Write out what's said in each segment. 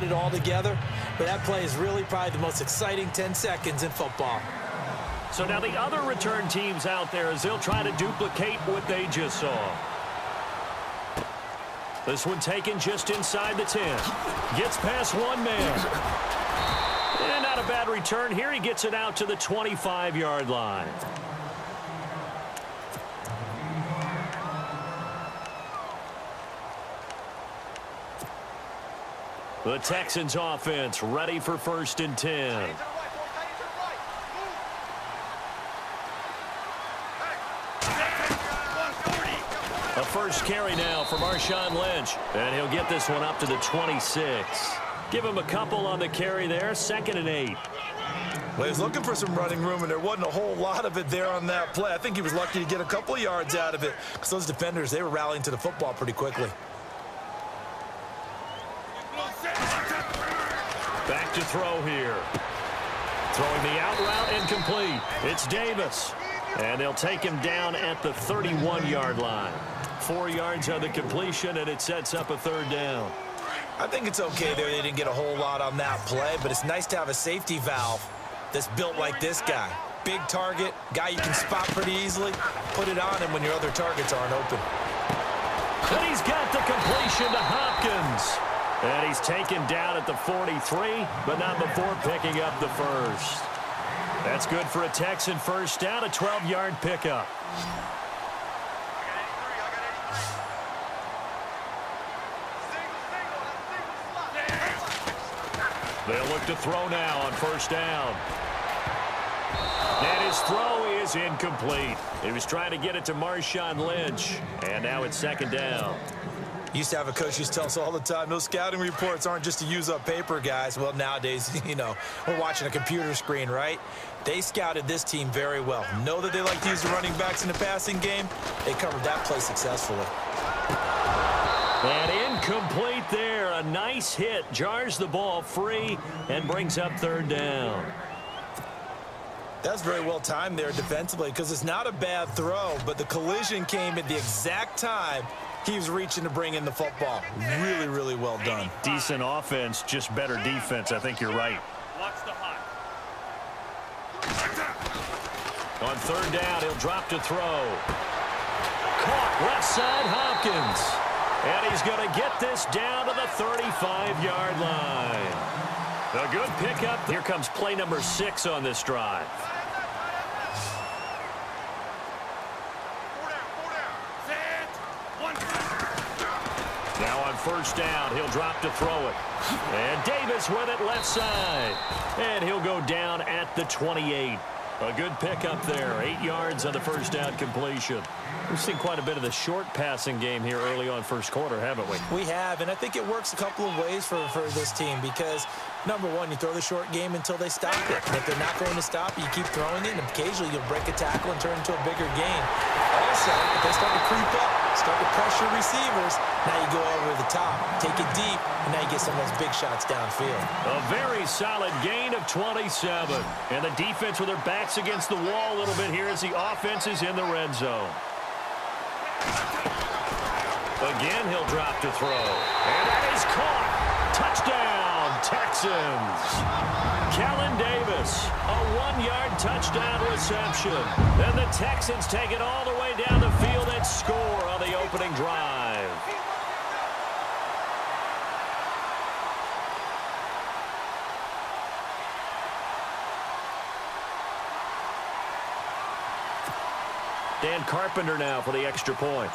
put it all together. But that play is really probably the most exciting 10 seconds in football. So now the other return teams out there as they'll try to duplicate what they just saw. This one taken just inside the 10. Gets past one man. And not a bad return here. He gets it out to the 25-yard line. The Texans offense ready for 1st and 10. A first carry now for Marshawn Lynch. And he'll get this one up to the 26. Give him a couple on the carry there. 2nd and 8. Well, he was looking for some running room, and there wasn't a whole lot of it there on that play. I think he was lucky to get a couple of yards out of it because those defenders, they were rallying to the football pretty quickly. Back to throw here. Throwing the out route incomplete. It's Davis. And they'll take him down at the 31-yard line. 4 yards on the completion, and it sets up a 3rd down. I think it's okay there. They didn't get a whole lot on that play, but it's nice to have a safety valve that's built like this guy. Big target, guy you can spot pretty easily. Put it on him when your other targets aren't open. And he's got the completion to Hopkins. And he's taken down at the 43, but not before picking up the first. That's good for a Texan first down, a 12-yard pickup. They'll look to throw now on 1st down. And his throw is incomplete. He was trying to get it to Marshawn Lynch, and now it's 2nd down. Used to have a coach used to tell us all the time, those scouting reports aren't just to use up paper, guys. Well, nowadays, you know, we're watching a computer screen, right? They scouted this team very well. Know that they like to use the running backs in the passing game. They covered that play successfully. And incomplete there. A nice hit. Jars the ball free and brings up 3rd down. That's very well timed there defensively because it's not a bad throw, but the collision came at the exact time he was reaching to bring in the football. Really, really well done. Decent offense, just better defense. I think you're right. On 3rd down, he'll drop to throw. Caught left side, Hopkins. And he's going to get this down to the 35-yard line. A good pickup. Here comes play number 6 on this drive. Now on 1st down, he'll drop to throw it. And Davis with it left side. And he'll go down at the 28. A good pickup there. 8 yards on the 1st down completion. We've seen quite a bit of the short passing game here early on 1st quarter, haven't we? We have, and I think it works a couple of ways for this team because, number one, you throw the short game until they stop it. And if they're not going to stop it, you keep throwing it, and occasionally you'll break a tackle and turn into a bigger gain. Also, if they start to creep up, start to pressure receivers, now you go over the top, take it deep, and now you get some of those big shots downfield. A very solid gain of 27. And the defense with their backs against the wall a little bit here as the offense is in the red zone. Again, he'll drop to throw. And that is caught. Touchdown, Texans. Kellen Davis, a 1-yard touchdown reception. Then the Texans take it all the way down the field and score on the opening drive. Dan Carpenter now for the extra point.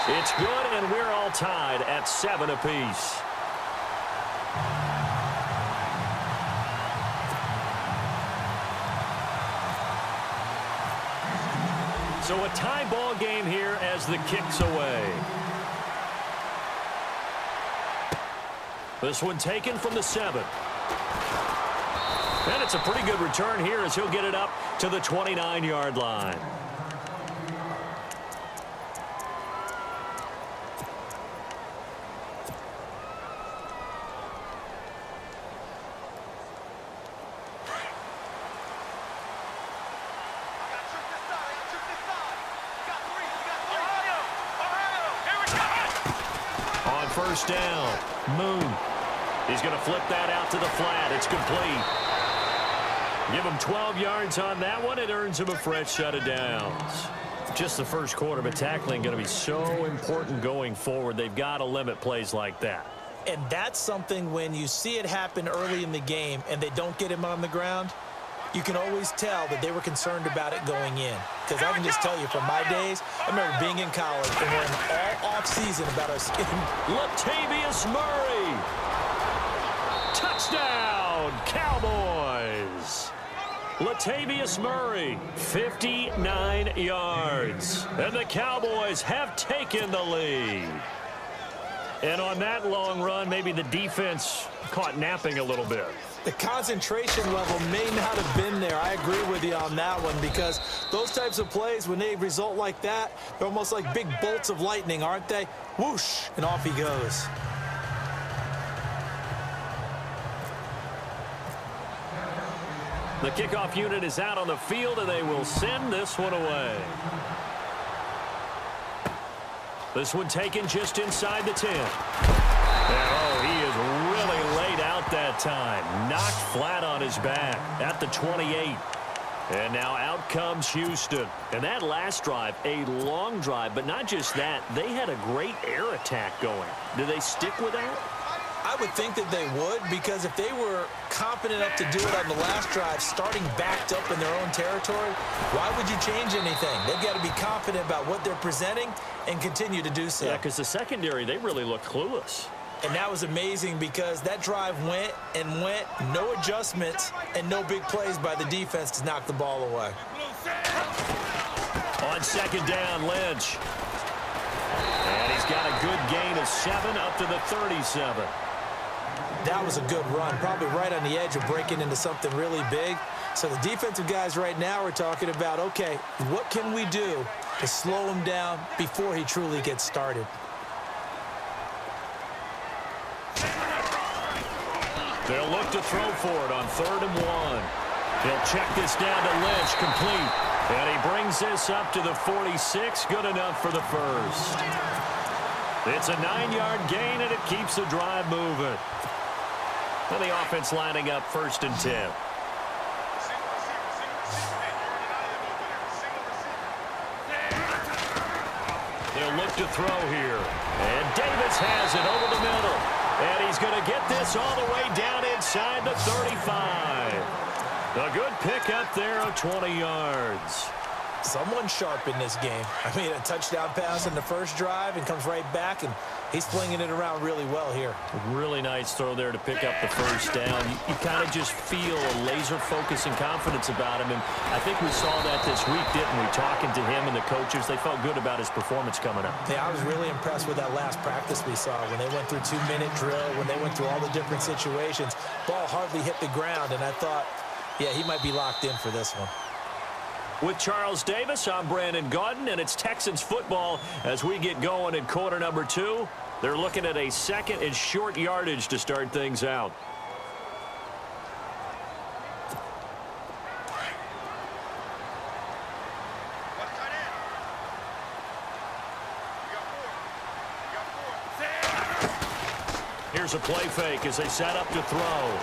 It's good, and we're all tied at 7 apiece. So a tie ball game here as the kick's away. This one taken from the 7. And it's a pretty good return here as he'll get it up to the 29-yard line. first down. Moon. He's going to flip that out to the flat. It's complete. Give him 12 yards on that one. It earns him a fresh set of downs. Just the first quarter, but tackling going to be so important going forward. They've got to limit plays like that. And that's something when you see it happen early in the game and they don't get him on the ground, you can always tell that they were concerned about it going in. Because I can just tell you from my days, I remember being in college and worrying all offseason about our skin. Latavius Murray. Touchdown, Cowboys. Latavius Murray, 59 yards. And the Cowboys have taken the lead. And on that long run, maybe the defense caught napping a little bit. The concentration level may not have been there. I agree with you on that one because those types of plays, when they result like that, they're almost like big bolts of lightning, aren't they? Whoosh, and off he goes. The kickoff unit is out on the field, and they will send this one away. This one taken just inside the 10. And, oh, he is really laid out that time. Knocked flat on his back at the 28. And now out comes Houston. And that last drive, a long drive, but not just that. They had a great air attack going. Do they stick with that? I would think that they would, because if they were confident enough to do it on the last drive, starting backed up in their own territory, why would you change anything? They've got to be confident about what they're presenting and continue to do so. Yeah, because the secondary, they really look clueless. And that was amazing because that drive went and went, no adjustments and no big plays by the defense to knock the ball away. On second down, Lynch. And he's got a good gain of 7 up to the 37. That was a good run, probably right on the edge of breaking into something really big. So the defensive guys right now are talking about, okay, what can we do to slow him down before he truly gets started? They'll look to throw for it on 3rd and 1. He'll check this down to Lynch, complete. And he brings this up to the 46, good enough for the first. It's a 9-yard gain, and it keeps the drive moving. And the offense lining up 1st and 10. They'll look to throw here. And Davis has it over the middle. And he's going to get this all the way down inside the 35. A good pickup there of 20 yards. Someone sharp in this game. I mean, a touchdown pass in the first drive and comes right back, and he's flinging it around really well here. Really nice throw there to pick up the first down. You kind of just feel a laser focus and confidence about him, and I think we saw that this week, didn't we? Talking to him and the coaches, they felt good about his performance coming up. Yeah, I was really impressed with that last practice we saw when they went through 2-minute drill, when they went through all the different situations. Ball hardly hit the ground, and I thought, yeah, he might be locked in for this one. With Charles Davis, I'm Brandon Gaudin, and it's Texans football as we get going in quarter number 2. They're looking at a 2nd and short yardage to start things out. Here's a play fake as they set up to throw.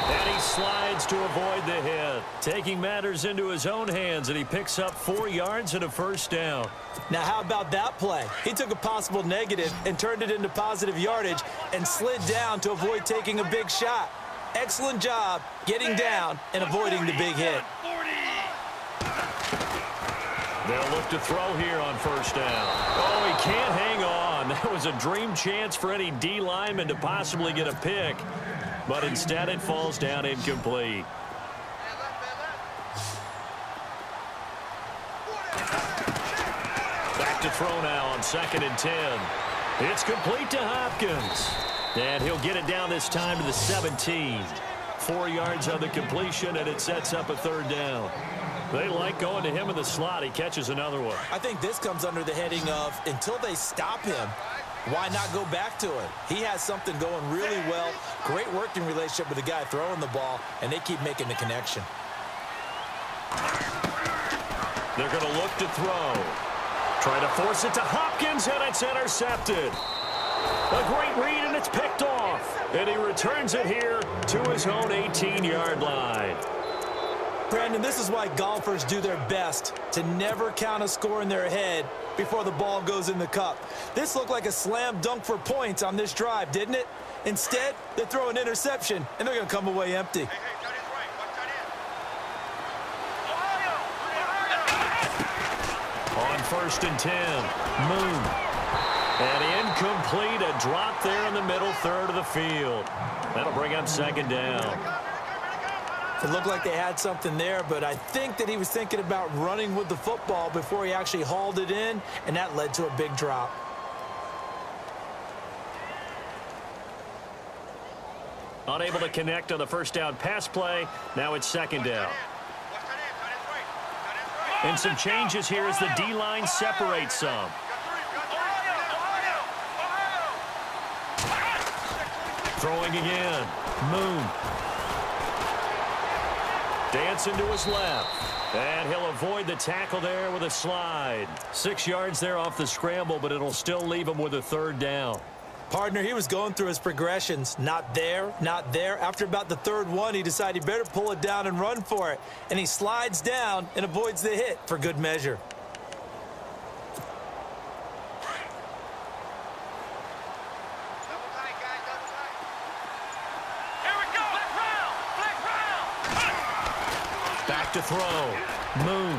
And he slides to avoid the hit, taking matters into his own hands, and he picks up 4 yards and a first down. Now, how about that play? He took a possible negative and turned it into positive yardage and slid down to avoid taking a big shot. Excellent job getting down and avoiding the big hit. They'll look to throw here on first down. Oh, he can't hang on. That was a dream chance for any D lineman to possibly get a pick. But instead it falls down incomplete. Back to throw now on 2nd and 10. It's complete to Hopkins. And he'll get it down this time to the 17. 4 yards on the completion, and it sets up a 3rd down. They like going to him in the slot. He catches another one. I think this comes under the heading of until they stop him, why not go back to it? He has something going really well. Great working relationship with the guy throwing the ball, and they keep making the connection. They're going to look to throw. Trying to force it to Hopkins, and it's intercepted. A great read, and it's picked off. And he returns it here to his own 18-yard line. Brandon, this is why golfers do their best to never count a score in their head before the ball goes in the cup. This looked like a slam dunk for points on this drive, didn't it? Instead, they throw an interception, and they're going to come away empty. On 1st and 10, Moon. And incomplete, a drop there in the middle third of the field. That'll bring up 2nd down. It looked like they had something there, but I think that he was thinking about running with the football before he actually hauled it in, and that led to a big drop. Unable to connect on the 1st down pass play. Now it's 2nd down. And some changes here as the D-line separates some. Throwing again. Moon. Dancing to his left. And he'll avoid the tackle there with a slide. 6 yards there off the scramble, but it'll still leave him with a 3rd down. Partner, he was going through his progressions. Not there, not there. After about the 3rd one, he decided he better pull it down and run for it. And he slides down and avoids the hit for good measure. Back to throw. Moon.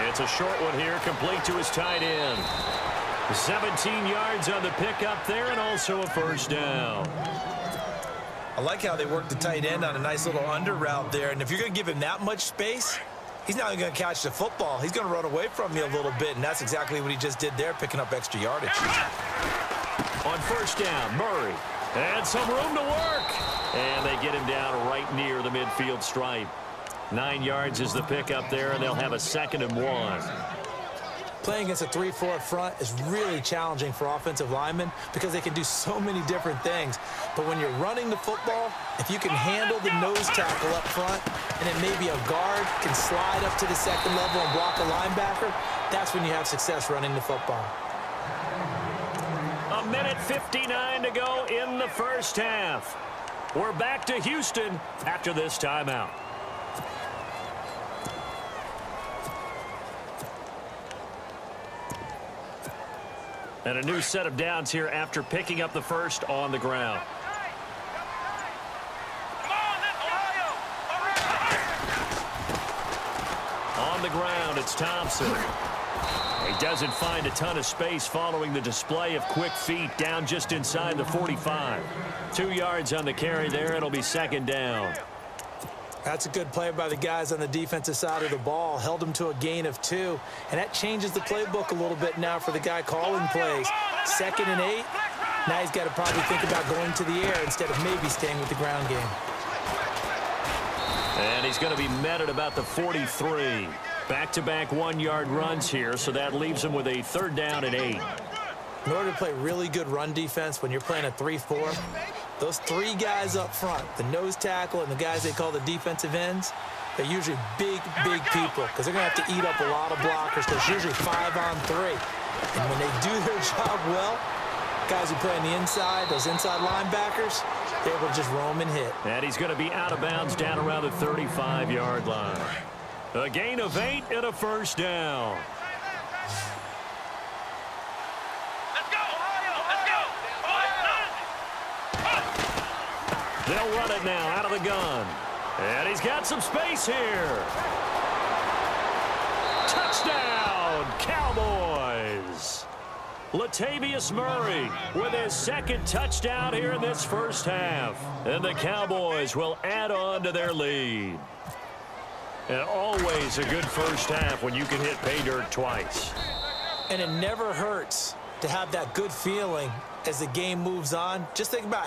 It's a short one here, complete to his tight end. 17 yards on the pickup there, and also a 1st down. I like how they work the tight end on a nice little under route there. And if you're going to give him that much space, he's not going to catch the football. He's going to run away from you a little bit, and that's exactly what he just did there, picking up extra yardage. On 1st down, Murray. And some room to work. And they get him down right near the midfield stripe. 9 yards is the pickup there, and they'll have a 2nd and 1. Playing against a 3-4 front is really challenging for offensive linemen because they can do so many different things. But when you're running the football, if you can handle the nose tackle up front, and then maybe a guard can slide up to the 2nd level and block a linebacker, that's when you have success running the football. 1:59 to go in the 1st half. We're back to Houston after this timeout. And a new set of downs here after picking up the 1st on the ground. On the ground, it's Thompson. He doesn't find a ton of space following the display of quick feet down just inside the 45. 2 yards on the carry there. It'll be 2nd down. That's a good play by the guys on the defensive side of the ball. Held them to a gain of 2. And that changes the playbook a little bit now for the guy calling plays. 2nd and 8. Now he's got to probably think about going to the air instead of maybe staying with the ground game. And he's going to be met at about the 43. Back-to-back 1-yard runs here, so that leaves him with a 3rd down and 8. In order to play really good run defense when you're playing a 3-4, those 3 guys up front, the nose tackle and the guys they call the defensive ends, they're usually big people because they're going to have to eat up a lot of blockers. There's usually 5 on 3. And when they do their job well, guys who play on the inside, those inside linebackers, they're able to just roam and hit. And he's going to be out of bounds down around the 35-yard line. A gain of 8 and a 1st down. They'll run it now out of the gun. And he's got some space here. Touchdown, Cowboys. Latavius Murray with his 2nd touchdown here in this 1st half. And the Cowboys will add on to their lead. And always a good 1st half when you can hit pay dirt twice. And it never hurts to have that good feeling as the game moves on. Just think about